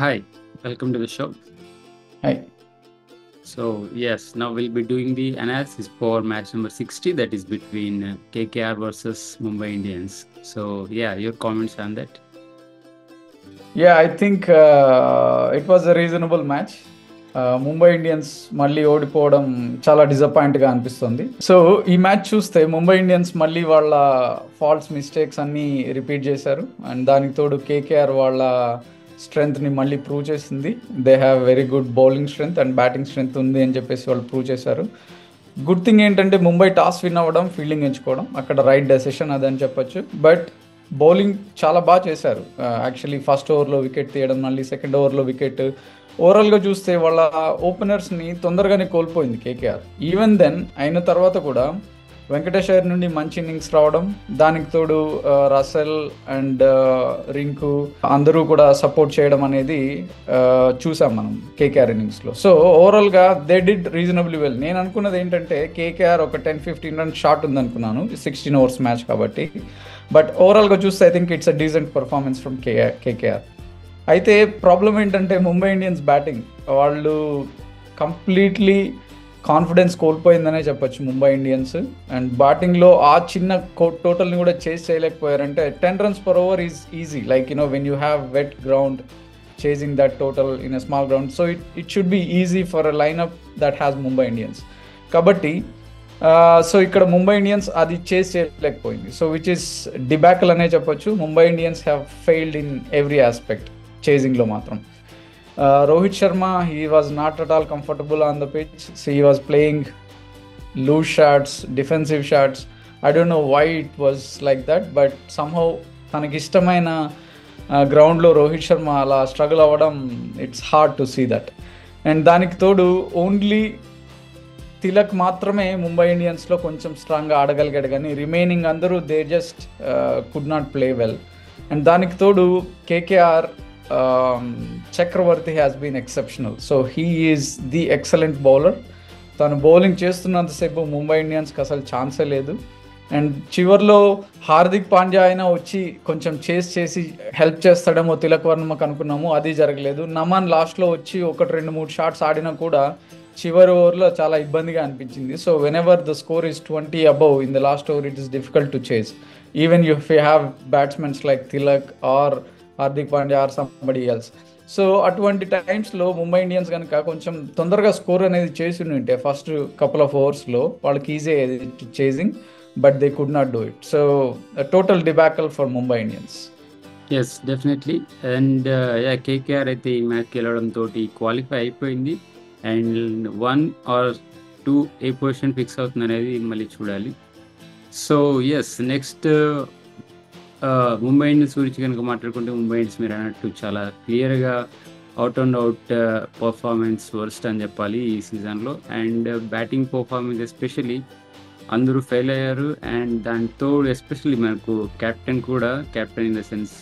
Hi, welcome to the show. Hi. So, yes, now we'll be doing the analysis for match number 60, that is between KKR versus Mumbai Indians. So, yeah, your comments on that? Yeah, I think it was a reasonable match. Mumbai Indians మళ్ళీ ఓడిపోవడం చాలా డిసప్పాయింట్గా అనిపిస్తుంది. So ఈ match చూస్తే Mumbai Indians మళ్ళీ వాళ్ళ falls mistakes అన్నీ repeat చేశారు. అండ్ దానికి తోడు కేకేఆర్ వాళ్ళ స్ట్రెంగ్త్ని మళ్ళీ ప్రూవ్ చేసింది. They have very good bowling strength and batting strength ఉంది అని చెప్పేసి వాళ్ళు ప్రూవ్ చేశారు. గుడ్ థింగ్ ఏంటంటే ముంబై టాస్ విన్ అవ్వడం, ఫీల్డింగ్ ఎంచుకోవడం అక్కడ రైట్ డెసిషన్ అదని చెప్పొచ్చు. బట్ బౌలింగ్ చాలా బాగా చేశారు. యాక్చువల్లీ ఫస్ట్ ఓవర్లో వికెట్ తీయడం, మళ్ళీ సెకండ్ ఓవర్లో వికెట్, ఓవరాల్గా చూస్తే వాళ్ళ ఓపెనర్స్ని తొందరగానే కోల్పోయింది కేకేఆర్. ఈవెన్ దెన్ అయిన తర్వాత కూడా వెంకటేష్ అయ్యర్ నుండి మంచి ఇన్నింగ్స్ రావడం, దానికి తోడు రసెల్ అండ్ రింకు అందరూ కూడా సపోర్ట్ చేయడం అనేది చూసాం మనం కేకేఆర్ ఇన్నింగ్స్లో. సో ఓవరాల్గా దే డిడ్ రీజనబుల్లీ వెల్. నేను అనుకున్నది ఏంటంటే కేకేఆర్ ఒక 10-15 రన్స్ షార్ట్ ఉందనుకున్నాను 16 ఓవర్స్ మ్యాచ్ కాబట్టి. బట్ ఓవరాల్గా చూస్తే I think it's a decent performance from KKR. అయితే ప్రాబ్లం ఏంటంటే ముంబై ఇండియన్స్ బ్యాటింగ్, వాళ్ళు కంప్లీట్లీ కాన్ఫిడెన్స్ కోల్పోయిందనే చెప్పొచ్చు ముంబై ఇండియన్స్. అండ్ బ్యాటింగ్లో ఆ చిన్న టోటల్ని కూడా చేజ్ చేయలేకపోయారంటే 10 runs per over is easy, like when you have wet ground chasing that total in a small ground. So it should be easy for a line-up that has Mumbai Indians. కాబట్టి so ఇక్కడ Mumbai Indians అది chase చేయలేకపోయింది. So which is debacle అనే చెప్పొచ్చు. Mumbai Indians have failed in every aspect. చేజింగ్లో మాత్రం Rohit Sharma, he was not at all comfortable on the pitch. So he was playing loose shots, defensive shots. I don't know why it was like that, but somehow తనకి ఇష్టమైన గ్రౌండ్లో రోహిత్ శర్మ అలా struggle అవ్వడం, it's hard to see that. And దానికి తోడు only Tilak మాత్రమే ముంబై ఇండియన్స్లో కొంచెం స్ట్రాంగ్గా ఆడగలిగాడు, కానీ రిమైనింగ్ అందరూ they just could not play well. And దానికి తోడు KKR Chakravarthy has been exceptional. So he is the excellent bowler. తను బౌలింగ్ చేస్తున్నంతసేపు ముంబై ఇండియన్స్కి అసలు ఛాన్సే లేదు. అండ్ చివర్లో హార్దిక్ పాండ్యా అయినా వచ్చి కొంచెం చేసి హెల్ప్ చేస్తాడేమో తిలక్ వర్మకు అనుకున్నాము, అది జరగలేదు. నమన్ లాస్ట్లో వచ్చి 1-2-3 షాట్స్ ఆడినా కూడా చివరి ఓవర్లో చాలా ఇబ్బందిగా అనిపించింది. So whenever the score is 20 above in the last over, it is difficult to chase even if you have batsmens like Tilak or Hardik Pandya or somebody else. So అటువంటి టైమ్స్లో ముంబై ఇండియన్స్ కనుక కొంచెం తొందరగా స్కోర్ అనేది చేసి ఉంటే ఫస్ట్ కపుల్ ఆఫ్ ఓవర్స్లో వాళ్ళకి easy అయ్యేది chasing, but they could not do it. So total debacle for Mumbai Indians. Yes, definitely. And KKR అయితే ఈ మ్యాచ్కి వెళ్ళడంతో క్వాలిఫై అయిపోయింది. అండ్ 1 or 2 ఏ పొజిషన్ ఫిక్స్ అవుతుంది అనేది మళ్ళీ చూడాలి. So yes, next Mumbai Indians గురించి కనుక మాట్లాడుకుంటే, ముంబై ఇండియన్స్ మీరు అన్నట్టు చాలా క్లియర్గా out and out performance worst అని చెప్పాలి ఈ సీజన్లో. అండ్ బ్యాటింగ్ పర్ఫార్మెన్స్ ఎస్పెషలీ అందరూ ఫెయిల్ అయ్యారు. అండ్ దాంతో ఎస్పెషల్లీ మనకు captain in the sense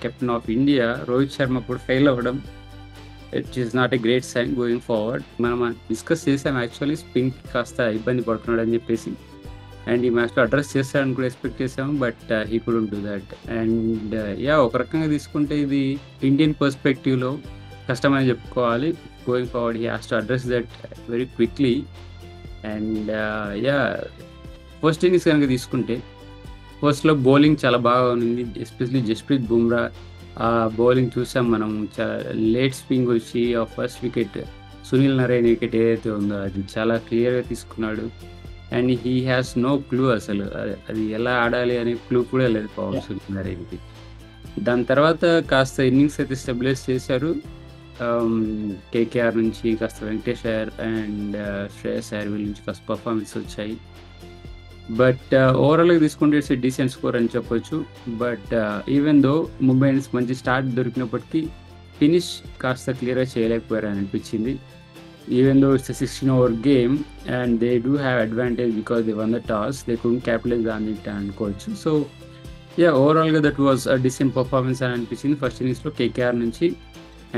captain of India Rohit Sharma కూడా ఫెయిల్ అవ్వడం, it is not a great sign going forward. మనం డిస్కస్ చేసాం యాక్చువల్లీ స్పిన్ కాస్త ఇబ్బంది పడుతున్నాడు అని చెప్పేసి. అండ్ ఈ మ్యాచ్లో అడ్రస్ చేస్తాడని కూడా ఎక్స్పెక్ట్ చేసాము, but he couldn't do that. And ఒక రకంగా తీసుకుంటే ఇది ఇండియన్ పర్స్పెక్టివ్లో కష్టమని చెప్పుకోవాలి. Going forward he has to address that very quickly. And first innings కనుక తీసుకుంటే ఫస్ట్లో బౌలింగ్ చాలా బాగా ఉంది, ఎస్పెషలీ జస్ప్రీత్ బుమ్రా బౌలింగ్ చూసాం మనం. లేట్ స్వింగ్ వచ్చి ఆ first wicket, Sunil Narine wicket ఏదైతే ఉందో అది చాలా క్లియర్గా తీసుకున్నాడు. And he has no clue, అసలు అది ఎలా ఆడాలి అనే క్లూ కూడా లేదు పవన్ సునీల్ నరైన్కి. దాని తర్వాత కాస్త ఇన్నింగ్స్ అయితే స్టెబిలైజ్ చేశారు. కేకేఆర్ నుంచి కాస్త వెంకటేష్ అయ్యర్ అండ్ శ్రేయస్ అయ్యర్ వీళ్ళ నుంచి కాస్త పర్ఫార్మెన్స్ వచ్చాయి. బట్ ఓవరాల్గా తీసుకుంటే ఇట్స్ డీసెంట్ స్కోర్ అని చెప్పొచ్చు. But even though Mumbai Indians మంచి స్టార్ట్ దొరికినప్పటికీ ఫినిష్ కాస్త క్లియర్గా చేయలేకపోయారని అనిపించింది. Even though it's a 16-over game and they do have advantage because they won the toss, they couldn't capitalize on it అనుకోవచ్చు. So ఓవరాల్గా that was a decent performance అని అనిపించింది first ఇన్నింగ్స్లో KKR నుంచి.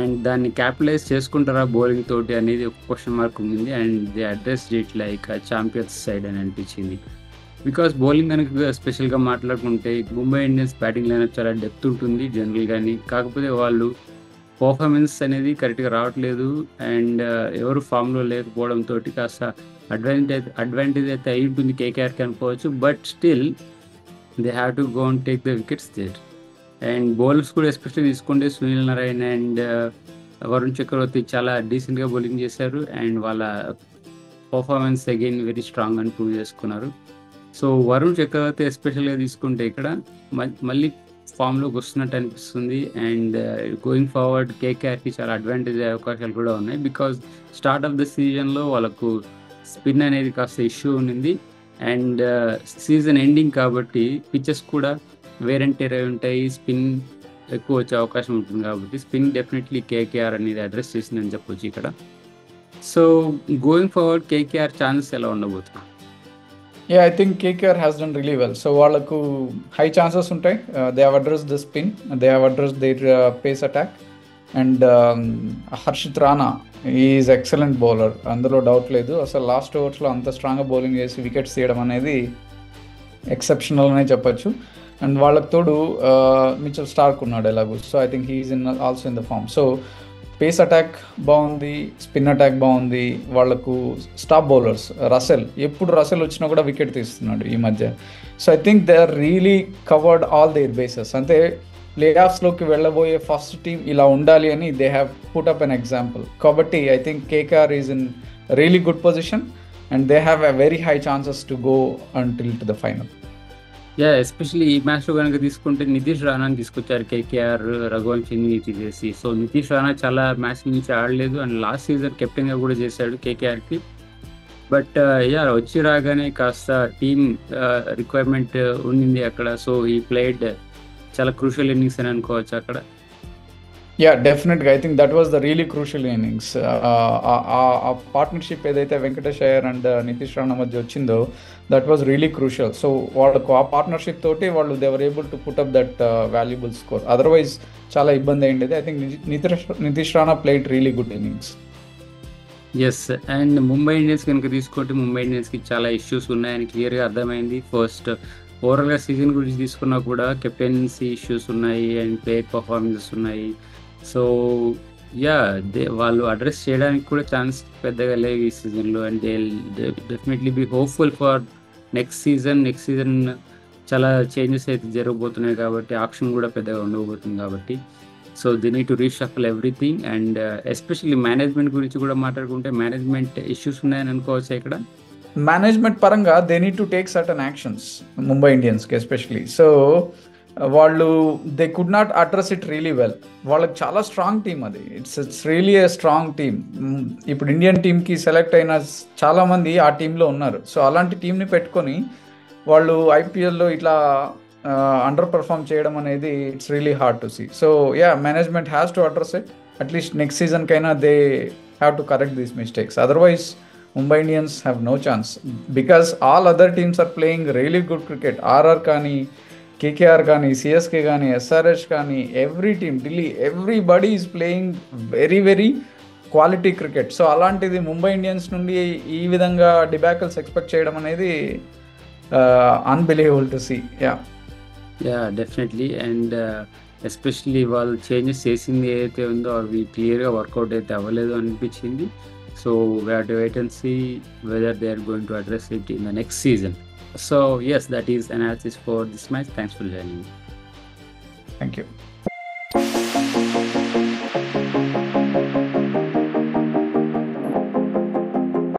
And దాన్ని క్యాపిటలైజ్ చేసుకుంటారా bowling తోటి అనేది ఒక క్వశ్చన్ మార్క్ ఉంది. And they address it like champions side అని అనిపించింది. బికాస్ బౌలింగ్ కనుక స్పెషల్గా మాట్లాడుకుంటే ముంబై ఇండియన్స్ బ్యాటింగ్ లైనప్ చాలా డెప్త్ ఉంటుంది జనరల్ కానీ. కాకపోతే వాళ్ళు పర్ఫార్మెన్స్ అనేది కరెక్ట్గా రావట్లేదు. అండ్ ఎవరు ఫామ్లో లేకపోవడంతో కాస్త అడ్వాంటేజ్ అయితే అయి ఉంటుంది కేకేఆర్కి అనుకోవచ్చు. But still they have to go and take the wickets there. And bowlers కూడా ఎస్పెషల్లీ తీసుకుంటే Sunil Narine and Varun Chakravarthy చాలా డీసెంట్గా బౌలింగ్ చేశారు. అండ్ వాళ్ళ పర్ఫార్మెన్స్ అగైన్ వెరీ స్ట్రాంగ్ అని ప్రూవ్ చేసుకున్నారు. సో వరుణ్ చక్రవర్తి ఎస్పెషల్గా తీసుకుంటే ఇక్కడ మళ్ళీ ఫామ్లోకి వస్తున్నట్టు అనిపిస్తుంది. అండ్ గోయింగ్ ఫార్వర్డ్ కేకేఆర్కి చాలా అడ్వాంటేజ్ అయ్యే అవకాశాలు కూడా ఉన్నాయి. బికాజ్ స్టార్ట్ ఆఫ్ ద సీజన్లో వాళ్ళకు స్పిన్ అనేది కాస్త ఇష్యూ ఉండింది. అండ్ సీజన్ ఎండింగ్ కాబట్టి పిచెస్ కూడా వేర్ అండ్ టేర్ అయి ఉంటాయి. స్పిన్ ఎక్కువ వచ్చే అవకాశం ఉంటుంది కాబట్టి స్పిన్ డెఫినెట్లీ కేకేఆర్ అనేది అడ్రస్ చేసిందని చెప్పొచ్చు ఇక్కడ. So going forward KKR chances ఎలా ఉండబోతుంది? Yeah, I think KKR has done really well. So వాళ్ళకు high chances ఉంటాయి. They have addressed the spin. They have addressed their pace attack. And Harshit Rana is excellent bowler, అందులో doubt లేదు. అసలు last ఓవర్స్లో అంత స్ట్రాంగ్గా bowling చేసి వికెట్స్ తీయడం అనేది ఎక్సెప్షనల్ అనే చెప్పచ్చు. అండ్ వాళ్ళకి తోడు మిచెల్ స్టార్క్ ఉన్నాడు ఎలాగూ. So I think he is also in the form. So pace attack బాగుంది, స్పిన్ అటాక్ బాగుంది. వాళ్ళకు స్టాప్ బౌలర్స్ ఎప్పుడు రసెల్ వచ్చినా కూడా వికెట్ తీస్తున్నాడు ఈ మధ్య. So I think they are really covered all their bases. అంటే ప్లే ఆఫ్స్లోకి వెళ్ళబోయే ఫస్ట్ టీం ఇలా ఉండాలి అని they have put up an example. కాబట్టి I think KKR is in really good position and they have a very high chances to go until to the final. Especially ఈ మ్యాచ్లో కనుక తీసుకుంటే నితీష్ రాణాని తీసుకొచ్చారు కేకేఆర్ రఘువంశీని తీసేసి. సో నితీష్ రాణా చాలా మ్యాచ్ నుంచి ఆడలేదు అండ్ లాస్ట్ సీజన్ కెప్టెన్గా కూడా చేశాడు కేకేఆర్కి. బట్ వచ్చి రాగానే కాస్త టీమ్ రిక్వైర్మెంట్ ఉండింది అక్కడ. సో ఈ ప్లేడ్ చాలా క్రూషియల్ ఇన్నింగ్స్ అని అనుకోవచ్చు అక్కడ. డెఫినెట్గా I think that was the really crucial innings. ఆ పార్ట్నర్షిప్ ఏదైతే వెంకటేష్ అయ్యర్ అండ్ నితీష్ రాణా మధ్య వచ్చిందో that was really crucial. So వాళ్ళకు ఆ పార్ట్నర్షిప్ తోటి వాళ్ళు they were able to put up that valuable score. Otherwise చాలా ఇబ్బంది అయ్యింది. I think Nitish Rana played really good innings. Yes, and Mumbai Indians కనుక తీసుకుంటే ముంబై ఇండియన్స్కి చాలా ఇష్యూస్ ఉన్నాయని క్లియర్గా అర్థమైంది. ఫస్ట్ ఓవరాల్గా సీజన్ గురించి తీసుకున్నా కూడా కెప్టెన్సీ ఇష్యూస్ ఉన్నాయి అండ్ ప్లేయర్ పర్ఫార్మెన్సెస్ ఉన్నాయి. సో వాళ్ళు అడ్రస్ చేయడానికి కూడా ఛాన్స్ పెద్దగా లేవు ఈ సీజన్లో. And they definitely be hopeful for next season చాలా చేంజెస్ అయితే జరగబోతున్నాయి కాబట్టి ఆప్షన్ కూడా పెద్దగా ఉండబోతుంది కాబట్టి. So they need to reshuffle everything. And especially management గురించి కూడా మాట్లాడుకుంటే మేనేజ్మెంట్ ఇష్యూస్ ఉన్నాయని అనుకోవచ్చు ఇక్కడ. మేనేజ్మెంట్ పరంగా they need to take certain actions Mumbai ఇండియన్స్కి ఎస్పెషలీ. సో వాళ్ళు they could not address it really well. వాళ్ళకి చాలా స్ట్రాంగ్ టీమ్ అది. It's really a strong team. ఇప్పుడు ఇండియన్ టీమ్కి సెలెక్ట్ అయిన చాలామంది ఆ టీంలో ఉన్నారు. సో అలాంటి టీంని పెట్టుకొని వాళ్ళు ఐపీఎల్లో ఇట్లా అండర్ పర్ఫామ్ చేయడం అనేది it's really hard to see. So management has to address it. At least next సీజన్కైనా they have to correct these mistakes. Otherwise Mumbai Indians have no chance because all other teams are playing really good cricket. RR కానీ, KKR కానీ, CSK కానీ, SRH కానీ, every team, Delhi, everybody is playing very very quality cricket. So అలాంటిది Mumbai Indians నుండి ఈ విధంగా డిబాకల్స్ expect చేయడం అనేది unbelievable to see. Definitely. And especially వాళ్ళు చేంజెస్ చేసింది ఏదైతే ఉందో అవి క్లియర్గా వర్కౌట్ అయితే అవ్వలేదు అనిపించింది. So we have to wait and see whether they are going to address it in the next season. So yes, that is analysis for this match. Thanks for joining me. Thank you.